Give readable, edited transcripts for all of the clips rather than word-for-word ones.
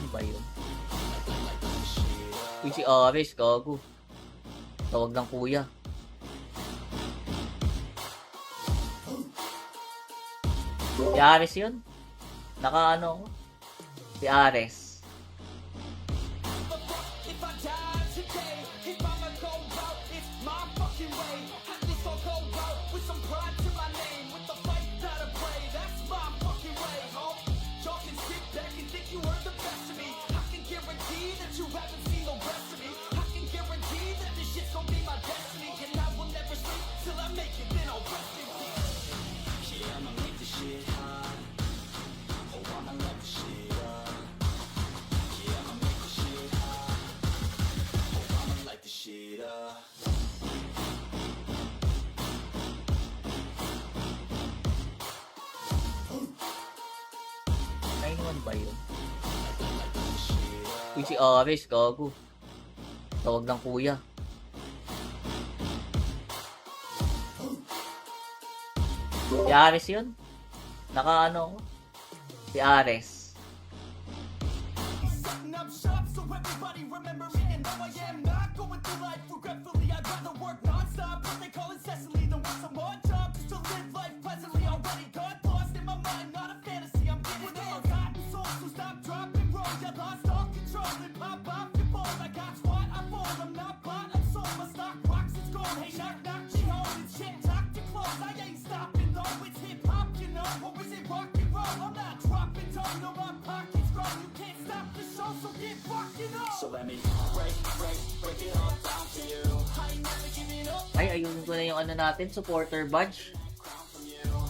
ba yun? Uy, si Ares, gago. Tawag ng kuya. Si Ares yun? Naka ano? Si Ares. Nine ba yun? Uy, si Ares, gago. Tawag ng kuya. Si Ares yun? Naka ano? Si Ares. Ay, ayun ko na yung ano natin, supporter badge.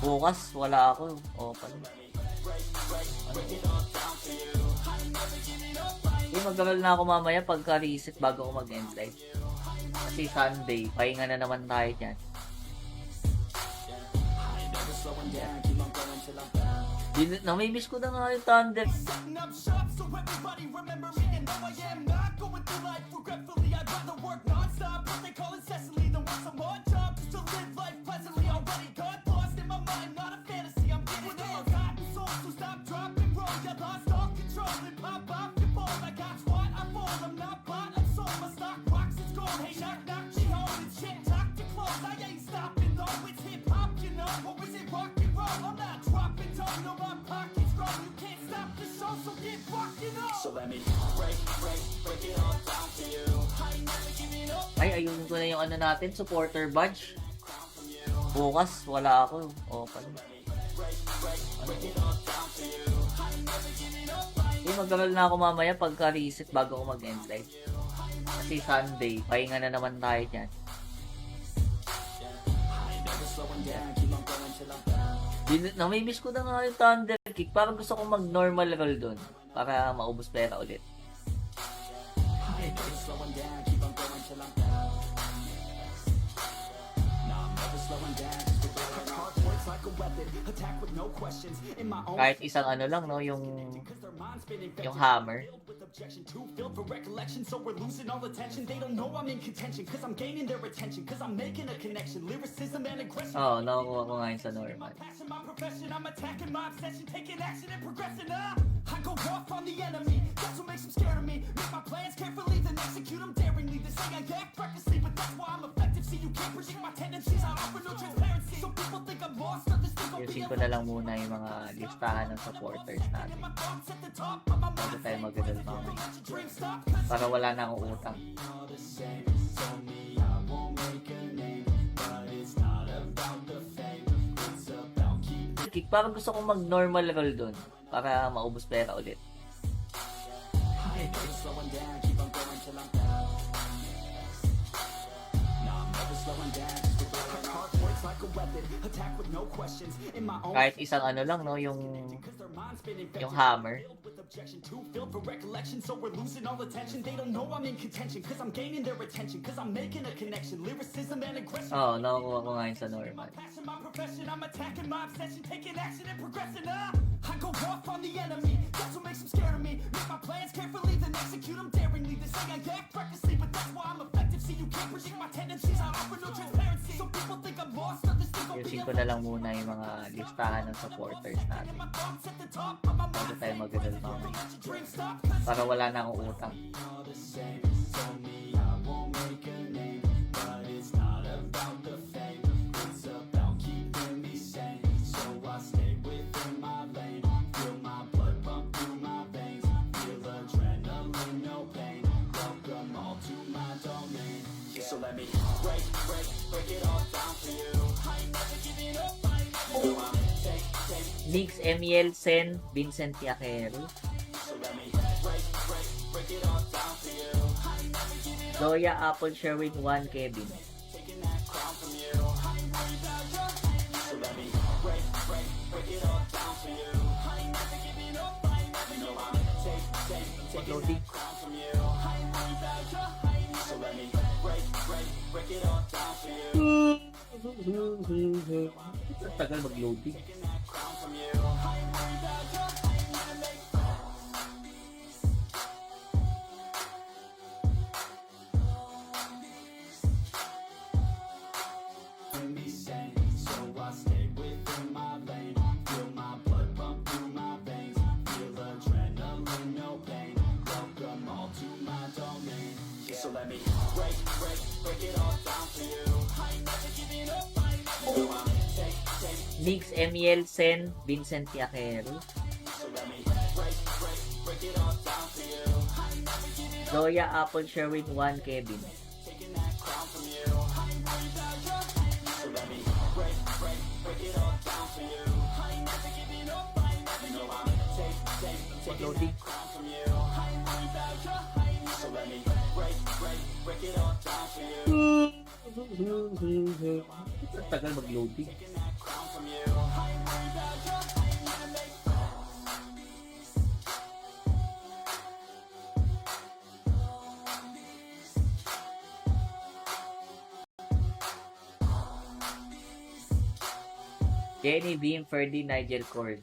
Bukas, wala ako. O, pala. Mag-aral na ako mamaya pagka-reset bago ako mag-end live. Kasi Sunday, pahinga na naman tayo dyan. Namimiss ko na nga yung Thunder. Ay, ayun ko na yung ano natin, supporter badge. Bukas, wala ako. O, pala. Mag-aral na ako mamaya pagka-reset bago ako mag-end live. Kasi Sunday, pahinga na naman tayo dyan. Namimiss ko na nga yung Thunder Kick. Parang gusto kong mag-normal roll dun. Para maubos pera ulit. Kahit isang ano lang, no, yung hammer. Oo, nakukuha ko ngayon sa normal. Ayusin ko na lang muna yung mga listahan ng supporters natin. Bago tayo mag-aral mamaya. Para wala na akong utang. Parang gusto kong mag-normal roll dun. Para maubos pera ulit. Kahit isang ano lang, no, yung hammer. Oo, nakukuha ko ngayon sa normal. Ayusin ko na lang muna yung mga listahan ng supporters natin. Bago tayo mag-gano'n mamaya. Para wala na akong utang. So let me break it all down for you. I ain't never giving up, I ain't never know I'm take. Mix Emiel Sen, Vincent Yaquero, So let me break it all down for you. I ain't never giving up, Loya Apple Sherwin 1 Kevin, taking that crown from you. I ain't worried about your hate. So let me break it all down for you. I ain't never giving up, I ain't never know I'm taking that crown from you. I ain't worried about your hate. So let me break it all down for you. tagal mag-loading. Taking that crown from you. I ain't worried about your hate. Me sane, so I stay within my lane. Feel my blood pump through my veins. Feel adrenaline, no pain. Welcome all to my domain. So let me break it all down for you. I ain't never giving up, I ain't never know I'm take. Mix Emiel Sen, Vincent Yaquero, So let me break it all down for you. I ain't never giving up, Loya Apple Sherwin 1 Kevin, taking that crown from you. I ain't worried about your hate. So let me break it all down for you. I ain't never giving up, I ain't never know I'm taking loading. that crown from you. I ain't worried about your hate. So let me break it all down for you. tagal mag-loading. Taking that crown from you. I ain't worried about your hate. Jenny Beam, Ferdy, Nigel Cord,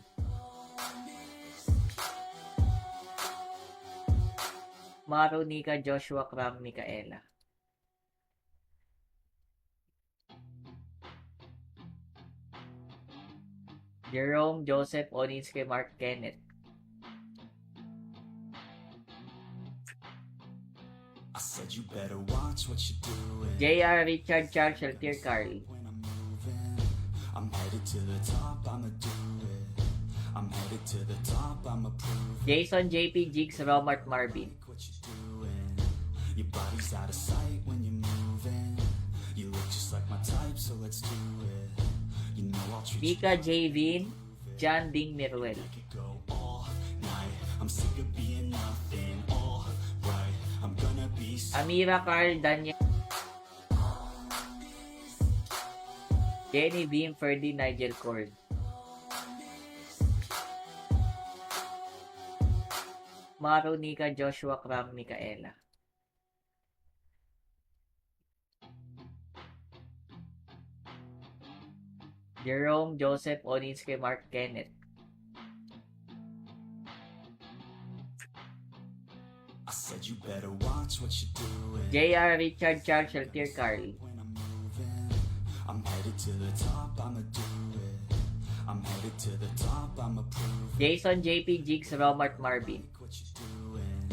Maru, Nika, Joshua, Cram, Micaela, Jerome, Joseph, Oninske, Mark, Kenneth, I said you better watch what you're doing. JR, Richard, Charles, Sheltier, Carl, When I'm moving, I'm headed to the top, I'ma do it. I'm headed to the top, I'ma prove it. Jason, JP, Jigs, Romart, Marvin, Like what you're doing. Your body's out of sight when you're moving. You look just like my type, so let's do it. You know I'll treat you Mika, Javin, John, Ding, Miruel, like it go all night. I'm sick of being nothing, all right. I'm gonna be so Amira, Carl, Daniel, Jenny Beam, Ferdy, Nigel Cord, Maru, Nika, Joshua, Cram, Micaela, Jerome, Joseph, Oninske, Mark, Kenneth, I said you better watch what you're doing. JR, Richard, Charles, Sheltier, Carl, When I'm moving, I'm headed to the top, I'ma do it. I'm headed to the top, I'ma prove it. Jason, JP, Jigs, Romart, Marvin, Like what you're doing.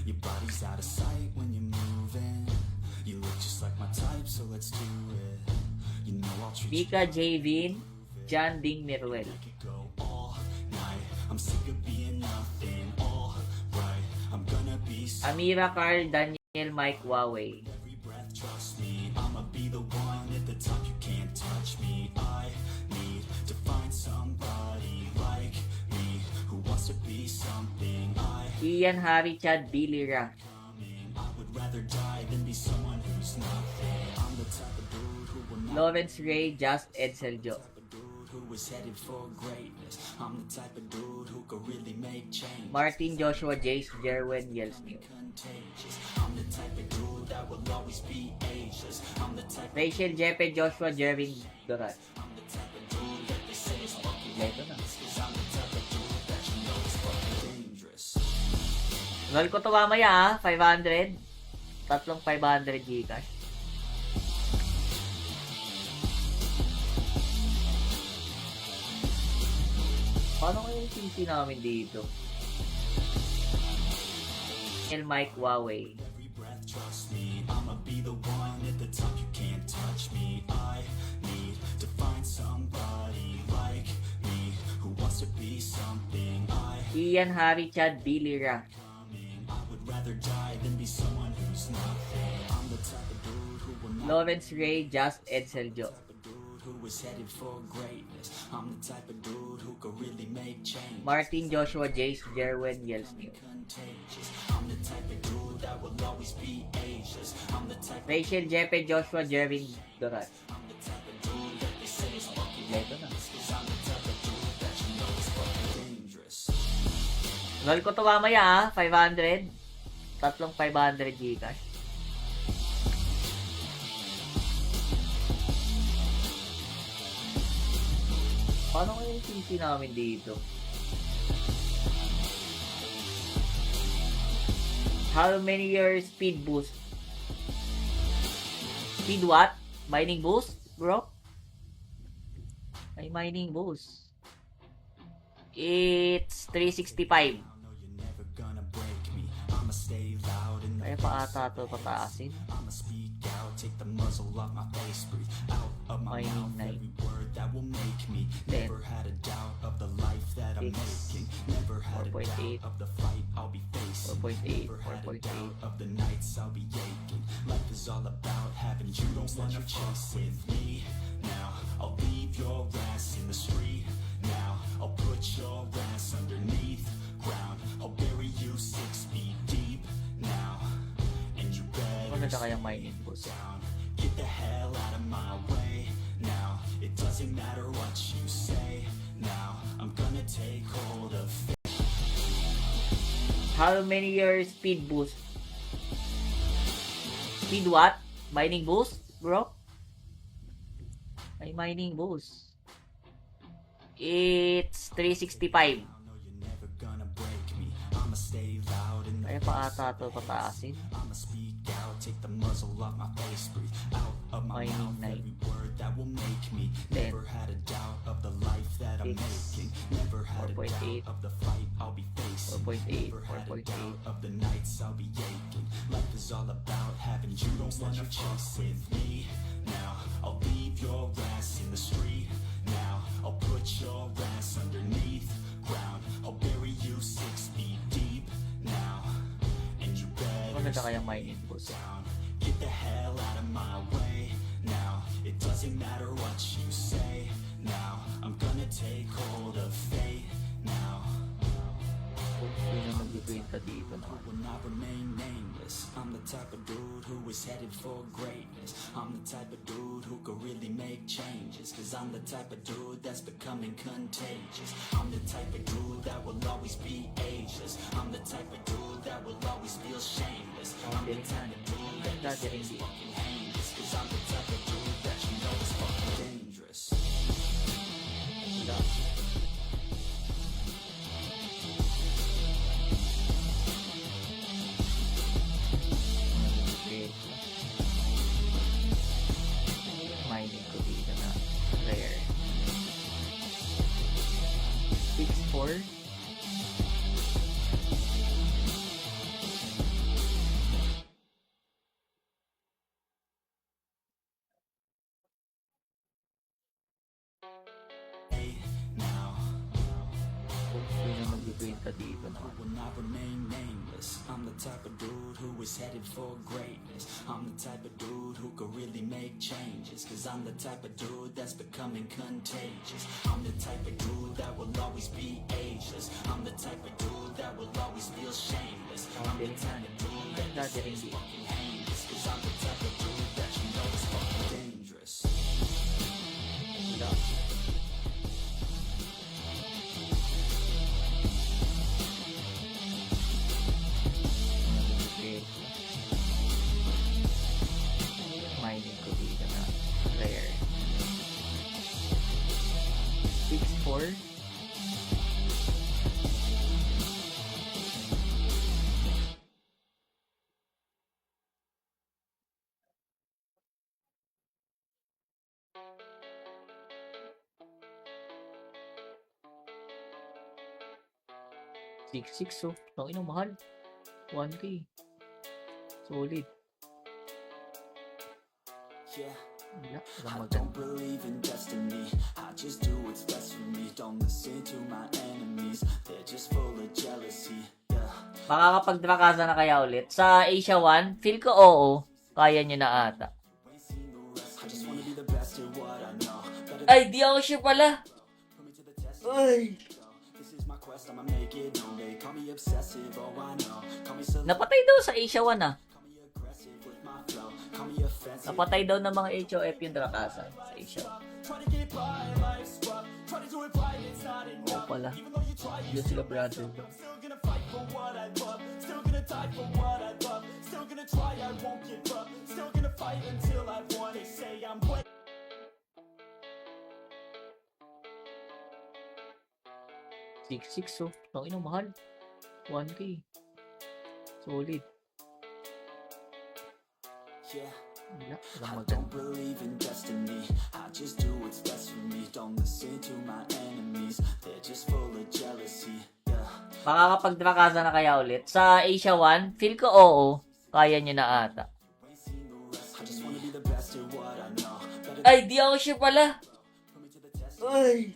Your body's out of sight when you're moving. You look just like my type, so let's do it. You know I'll treat you Mika, Javin, John, Ding, Miruel, like it go all night. I'm sick of being nothing, all right. I'm gonna be so Amira, Carl, Daniel, Mike, Huawei, every breath, trust me. I'ma be the one at the top, you can't touch me. I need to find somebody like me who wants to be something. Ian, Harry, Chad, Billy, Ra, I would rather die than be someone who's nothing. I'm the type of dude who will not Lawrence Ray, Just, Edsel, Jo, be the dude who is headed for greatness. I'm the type of dude who could really make change. Martin, Joshua, Jace, Jerwin, Yelsnew, Contagious. I'm the type of dude that will always be ageless. I'm the type Rachel, Jeppe, Joshua, Jervin, Dorat. I'm the type of dude that they say is fucking Ito na. cause I'm the type of dude that you know is fucking dangerous. Roll ko to mamaya 500. Tatlong 500 Gcash. Paano kaya yung PC namin dito? El Mike Huawei. Every breath, trust me, I'ma be the one at the top. You can't touch me. I need to find somebody like me who wants to be something. Ian Harry Chad Bilira. I would rather die than be someone who's nothing. I'm the type of dude who will not Lawrence Ray Just Edseljo. dude who is headed for greatness. I'm the type of dude who could really make change. Martin Joshua Jace Jerwin Yelsnew. Contagious. I'm the type of dude that will always be ageless. I'm the type Rachel Jepe Joshua Jervin Dorat. I'm the type of dude that they say is fucking Ito na. cause I'm the type of dude that you know is fucking dangerous. Roll ko to mamaya 500. Tatlong 500 Gcash. Paano kaya yung PC namin dito? How many years speed boost? Speed what? Mining boost, bro? Ay, mining boost. It's 365. I know you're never gonna break me. I'ma stay loud in the Kaya pa ata ito pataasin. I'ma speak out, take the muzzle off my face, breathe out of my Mining mouth night. every word that will make me. Ten. Never had a doubt of the life that I'm Six. making. Never had a 4.8. doubt of the fight I'll be facing. 4.8, Never had a 4.8. doubt of the nights I'll be aching. Life is all about having dreams that you're chasing. With me now, I'll leave your ass in the street. Now, I'll put your ass underneath ground. I'll bury you 6 feet deep now, and you better Maganda kaya mining boost. down. Get the hell out of my way now. It doesn't matter what you say now. I'm gonna take hold of How many years speed boost? Speed what? Mining boost, bro? Ay, mining boost. It's 365. I know you're never gonna break me. I'ma stay loud in the Kaya pa ata ito pataasin. I'ma speak out, take the muzzle off my face, breathe out of my Mining mouth night. every word that will make me. Ten. Never had a doubt of the life that I'm Six. making. Never had a 4.8. doubt of the fight I'll be facing. 4.8, Never had a 4.8. doubt of the nights I'll be aching. Life is all about having dreams that you're chasing. With me now, I'll leave your ass in the street. Now, I'll put your ass underneath ground. I'll bury you 6 feet deep now, and you better Maganda kaya mining boost. down. Get the hell out of my way now. It doesn't matter what you say now. I'm gonna take hold of fate now. Kung sino mag-ibenta dito na. Will not remain nameless. I'm the type of dude who is headed for greatness. I'm the type of dude who could really make changes. Cause I'm the type of dude that's becoming contagious. I'm the type of dude that will always be ageless. I'm the type of dude that will always feel shameless. I'm the type of dude that Gathering dito. fucking heinous. Cause I'm the type of dude that you know is fucking dangerous. Wala. Okay. Mining ko dito na rare. 6-4. Hey, now. Kung sino mag-ibenta dito na. Will not remain nameless. I'm the type of dude who is headed for greatness. I'm the type of dude who could really make changes. Cause I'm the type of dude that's becoming contagious. I'm the type of dude that will always be ageless. I'm the type of dude that will always feel shameless. I'm the type of dude that Gathering dito. fucking heinous. Cause I'm the type of dude that you know is fucking dangerous. Wala. Okay. Mining ko dito na rare. 6-4. 6-6 oh. Tangina, mahal. 1K. Solid. Yeah. Wala. I Walang don't maganda. believe in destiny. I just do what's best for me. Don't listen to my enemies. They're just full of jealousy. Yeah. Makakapag-drakasa na kaya ulit? Sa Asia 1, feel ko oo. Kaya nyo na ata. Ain't seen the rest of me. I just wanna be the best at what I know. Better Ay, di ako sure pala. put me to the test. Ay. This is my quest. I'ma make it known. They call me obsessive. Oh, I know. Call me select. Napatay daw sa Asia 1 ah. Call me aggressive with my flow. Call me offensive. Napatay daw ng mga HOF yung drakasa sa Asia 1. Try to get by, life's rough. Try to do it right, it's not Oo enough. pala. Even though you try, Hindi sila brother. still gonna fight for what I love. Still gonna die for what I love. Still gonna try, I won't give up. Still gonna fight until I've won. They say I'm way. 6-6 oh. Tangina, mahal. 1K. Solid. Yeah. Wala. I Walang maganda. don't believe in destiny. I just do what's best for me. Don't listen to my enemies. They're just full of jealousy. Yeah. Makakapag-drakasa na kaya ulit? Sa Asia 1, feel ko oo. Kaya nyo na ata. Ain't seen the rest. I just wanna be the best at what I know. Better Ay, di ako sure pala. put me to the test. Ay.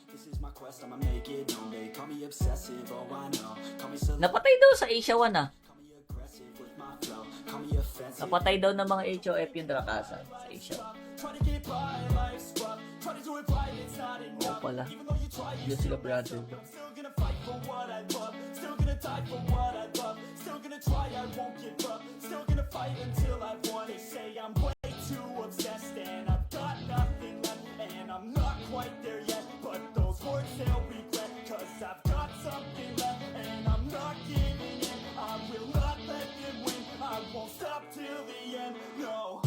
This is my quest. I'ma make it known. They call me obsessive. Oh, I know. Call me select. Napatay daw sa Asia 1 ah. Call me aggressive with my flow. Call me offensive. Napatay daw ng mga HOF yung drakasa sa Asia 1. Try to get by, life's rough. Try to do it right, it's not Oo enough. pala. Even though you try, Hindi sila brother. still gonna fight for what I love. Still gonna die for what I love. Still gonna try, I won't give up. Still gonna fight until I've won. They say I'm way too obsessed and I've got nothing left. And I'm not quite there yet, but those words they'll regret. Cause I've got something left and I'm not giving in. I will not let them win. I won't stop till the end, no.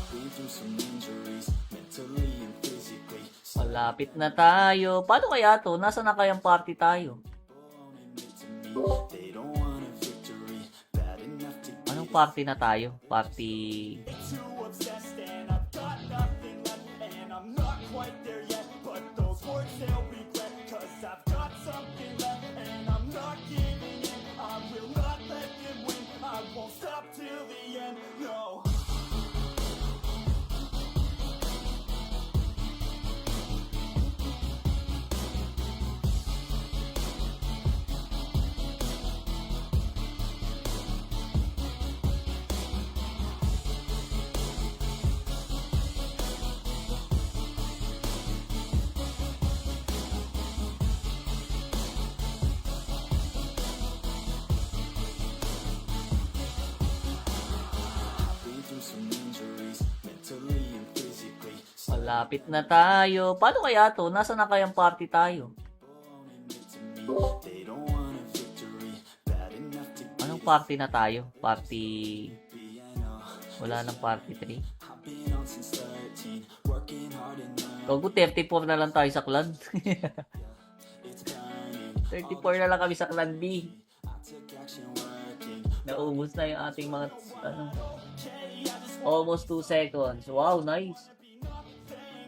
Been through some injuries, mentally and physically. Malapit na tayo. Paano kaya to? Nasa na kayang party tayo? Won't admit to me they don't want a victory. Bad enough to get Anong party na tayo? Party... too obsessed and I've got nothing left. And I'm not quite there yet, but those words they'll regret. Cause I've got something left and I'm not giving in. I will not let them win. I won't stop till the end, no. Been through some injuries, mentally and physically. Malapit na tayo. Paano kaya to? Nasa na kayang party tayo? Won't admit to me they don't want a victory. Bad enough to Anong party na tayo? Party... be, I know. Wala nang party 3. I've been on since 13, working hard and learning. Gogo, 34 na lang tayo sa clan. It's burning. 34 na lang kami sa clan B. I took action working. Naubos na yung ating mga... Ano, almost 2 seconds. Wow, nice.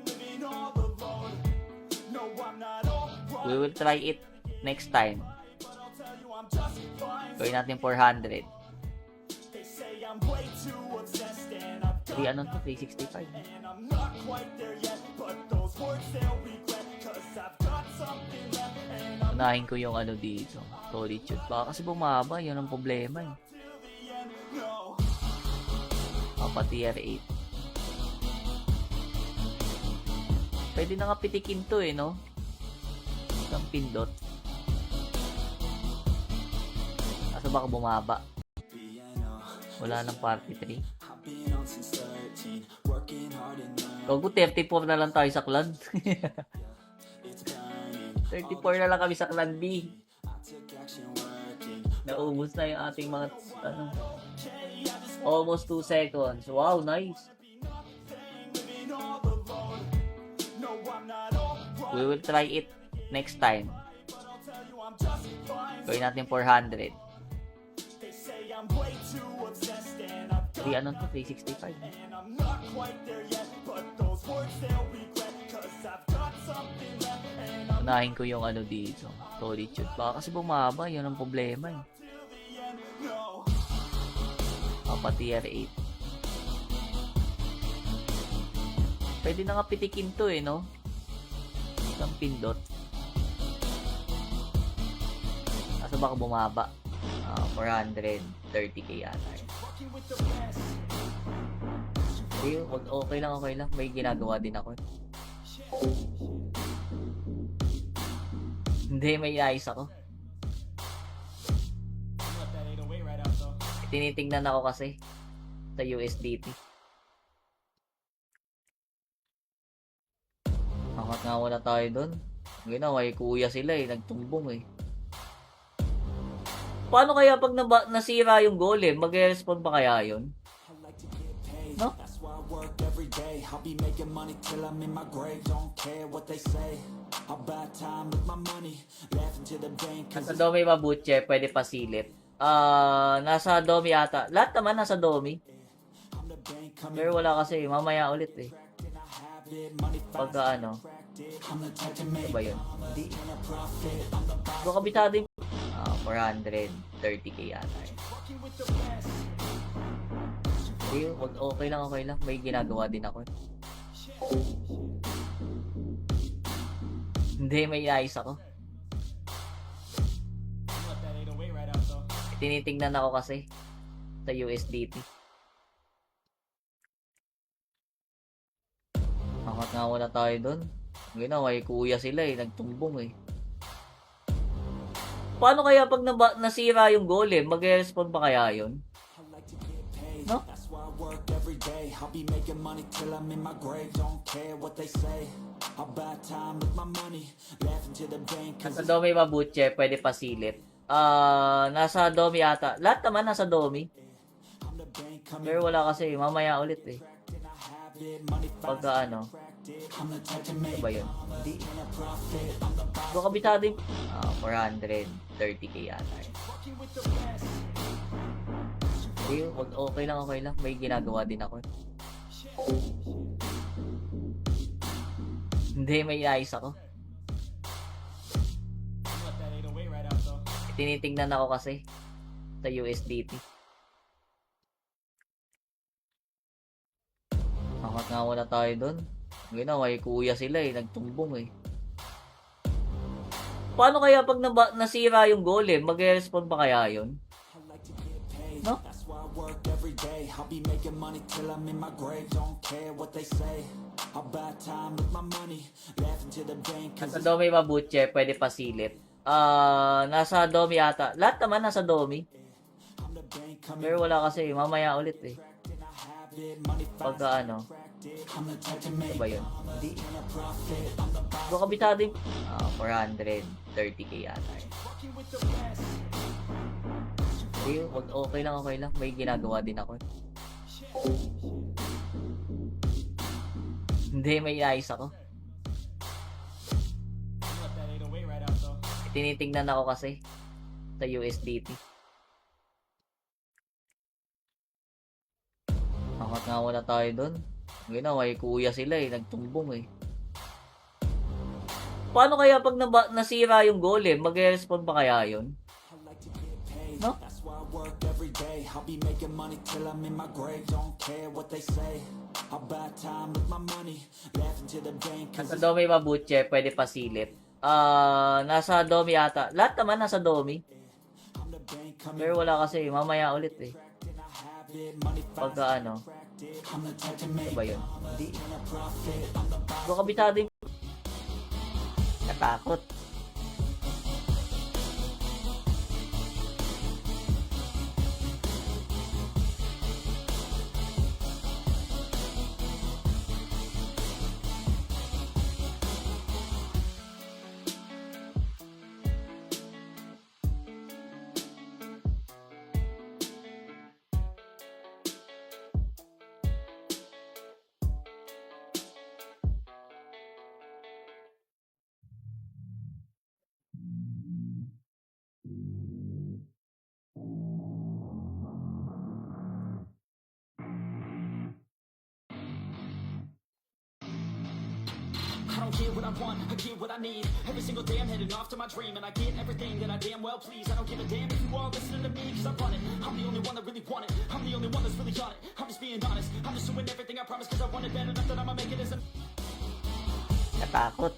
Living all alone. No, I'm not alright. We will try it next time. I'll tell you I'm just fine. Gawin natin 400. They say I'm way too obsessed and I've got 3 ano to? 365. and I'm not quite there yet, but those words they'll regret. Cause I've got something left and I'm Unahin ko yung ano dito. Solitude. Baka kasi bumaba. Yun ang problema eh. till the end, no. Papa tier 8. Pwede na nga pitikin to eh, no? Isang pindot. Kaso baka bumaba. Be, I know. Wala nang party 3. I've been on since 13, working hard and learning. Gogo, 34 na lang tayo sa clan. It's burning. 34 na lang kami sa clan B. I took action working, Naubos na yung ating mga, ano, almost 2 seconds. Wow, nice. We will try it next time. Gawin natin 400. Ano to? 365. Unahin ko yung ano dito. Solitude. Baka kasi bumaba. Yun ang problema eh. Papa tier 8. Pwede na nga pitikin to eh, no? Isang pindot. Kaso baka bumaba. 430k yata. Okay lang, okay lang. May ginagawa din ako. Hindi, may ayos ako. Tinitingnan ako kasi sa USDT. Angat nga wala tayo doon. Ngayon, may kuya sila eh. Nagtumbong eh. Paano kaya pag nasira yung golem? Mag-respond ba kaya yun? No? Nasa Domi Mabuche, pwede pasilip. Nasa Domi ata. Lahat naman nasa Domi. Pero wala kasi, mamaya ulit eh. Pagka ano. Ano ba yun? Hindi. Baka kabitado yung 430k yata eh. Okay lang, okay lang. May ginagawa din ako. Hindi, may ayos ako. Tinitingnan ako kasi sa USDT. Angat nga wala tayo doon. Ngayon, may kuya sila eh. Nagtumbong eh. Paano kaya pag nasira yung golem? Mag-respond ba kaya yun? No? Nasa Domi Mabuche, pwede pasilip. Nasa Domi ata. Lahat naman nasa Domi. Pero wala kasi, mamaya ulit eh. Pagka ano. Ano ba yun? Hindi. Baka kabitado yung 430k yata eh. Okay lang, okay lang. May ginagawa din ako. Hindi, may ayos ako. Tinitingnan ako kasi sa USDT. Angat nga wala tayo doon. Ngayon, may kuya sila eh. Nagtumbong eh. Paano kaya pag nasira yung golem? Mag-respond ba kaya yun? No? Nasa Domi Mabuche, pwede pasilip. Nasa Domi ata. Lahat naman nasa Domi. Pero wala kasi, mamaya ulit eh. Pagka ano. Ano ba yun? Hindi. Baka kabitado yung 430k yata eh. Okay lang, okay lang. May ginagawa din ako. Hindi, may ayos ako. Tinitingnan ako kasi sa USDT. Angat nga wala tayo doon. Ngayon, may kuya sila eh. Nagtumbong eh. Paano kaya pag nasira yung golem? Mag-respond ba kaya yun? No? Nasa Domi Mabuche, pwede pasilip. Nasa Domi ata. Lahat naman nasa Domi. Pero wala kasi, mamaya ulit eh. Pagka ano. Ano ba yun? Hindi. Baka kabitado yung katakot. don't get what I want, I get what I need. Every single day I'm heading off to my dream, and I get everything that I damn well please. I don't give a damn if you all listening to me, cause I run it. I'm the only one that really want it. I'm the only one that's really on it. I'm just being honest. I'm just doing everything I promise, cause I want it bad enough that I'ma make it as a... Natakot.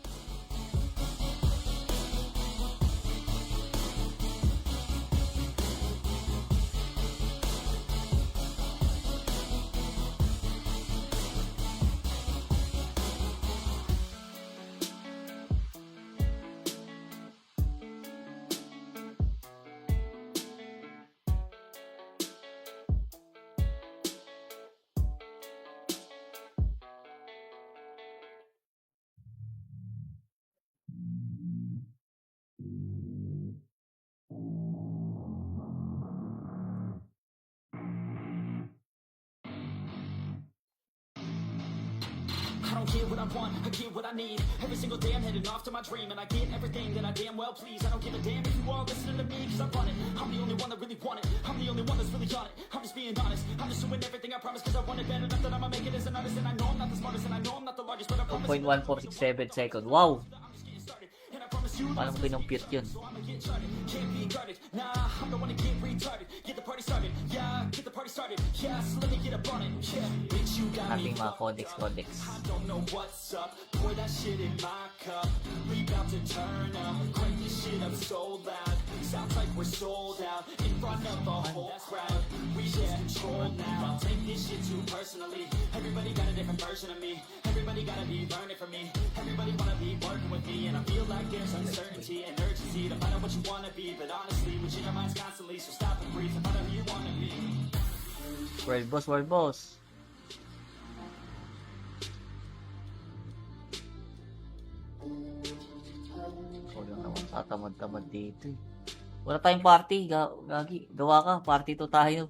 I don't get what I want, I get what I need. Every single day I'm heading off to my dream, and I get everything that I damn well please. I don't give a damn if you all listening to me, cause I run it. I'm the only one that really want it. I'm the only one that's really on it. I'm just being honest. I'm just doing everything I promise, cause I want it bad enough that I'ma make it as an artist. And I know I'm not the smartest, and I know I'm not the largest, but I promise 2.1467 second. Wow! I'm just getting started. And I promise you, Paano mo kinumpute yun? so I'ma get charted. Can't be guarded. Nah, I'm the one to get retarded. Get the party started. Yeah, get the party started. Yeah, so let me get up on it. Yeah, bitch, you got me. Ating mga codex. I don't know what's up. Pour that shit in my cup. We bout to turn up. Crank this shit up so loud. Sounds like we're sold out in front of the whole crowd. We lose control now. I'll take this shit too personally. Everybody got a different version of me. Everybody gotta be learning from me. Everybody wanna be working with me, and I feel like there's uncertainty and urgency to find out what you wanna be. But honestly, we change our minds constantly, so stop and breathe and find out who you wanna be. World boss, world boss. Wala naman tatamad-tamad dito eh. Wala tayong party, gagi. Gawa ka, party to tayo.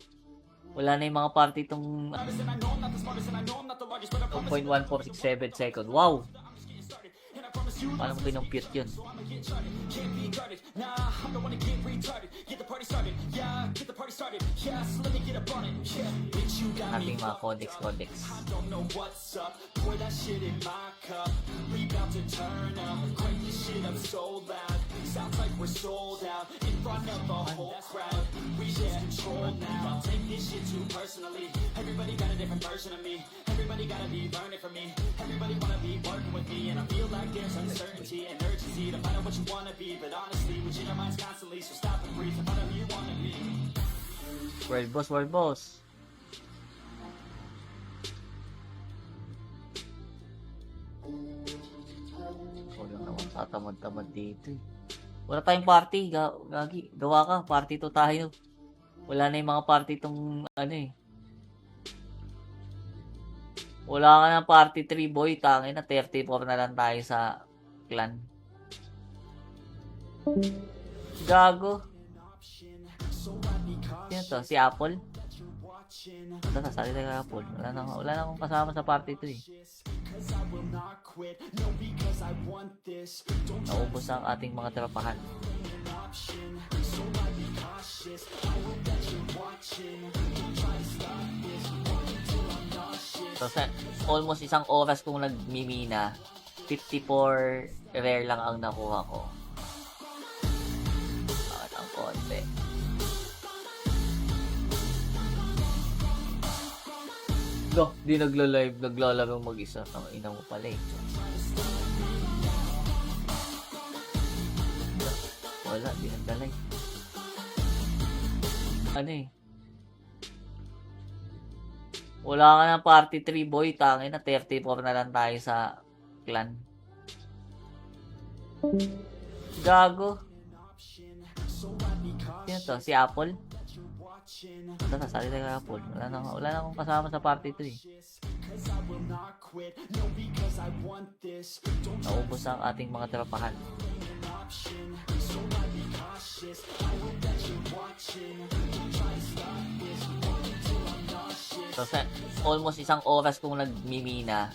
Wala na yung mga party tong Honest, and I know I'm not the smartest, and I know I'm not the largest, but I promise 2.1467 second. Wow! I'm just getting started. And I promise you, Paano mo kinumpute yun? so I'ma get charted. Can't be guarded. Nah, I'm the one to get retarded. Get the party started. Yeah, get the party started. Yeah, so let me get up on it. Yeah, bitch, you got me. Ating mga codex. I don't know what's up. Pour that shit in my cup. We bout to turn up. Crank this shit up so loud. Sounds like we're sold out in front of the whole crowd. We lose control now. I'll take this shit too personally. Everybody got a different version of me. Everybody gotta be learning from me. Everybody wanna be working with me, and I feel like there's uncertainty and urgency to find out what you wanna be. But honestly, we change our minds constantly, so stop and breathe and find out who you wanna be. World boss, world boss. Wala naman tatamad-tamad dito eh. Wala tayong party, gagi. Gawa ka, party to tayo. Wala na yung mga party tong ano eh. Wala ka ng party 3 boy, tangin na 34 na lang tayo sa clan. Gago. Sino to? Si Apple? Ito na, salita ka Apple. Wala na akong kasama sa party to eh. Naubos ang ating mga trapahan. So, sa almost isang oras kong nagmimina, 54 rare lang ang nakuha ko. Bakit ang konti? Go, di naglo-live, naglalaro mag-isa. Ang ina mo pala eh. Wala, di nagla-live. Ano eh? Wala ka ng party 3 boy, tangin na 34 na lang tayo sa clan. Gago. Sino to? Si Apple? Ito na, salita ka Apple. Wala na akong kasama sa party to eh. Naubos ang ating mga trapahan. So, sa almost isang oras kong nagmimina,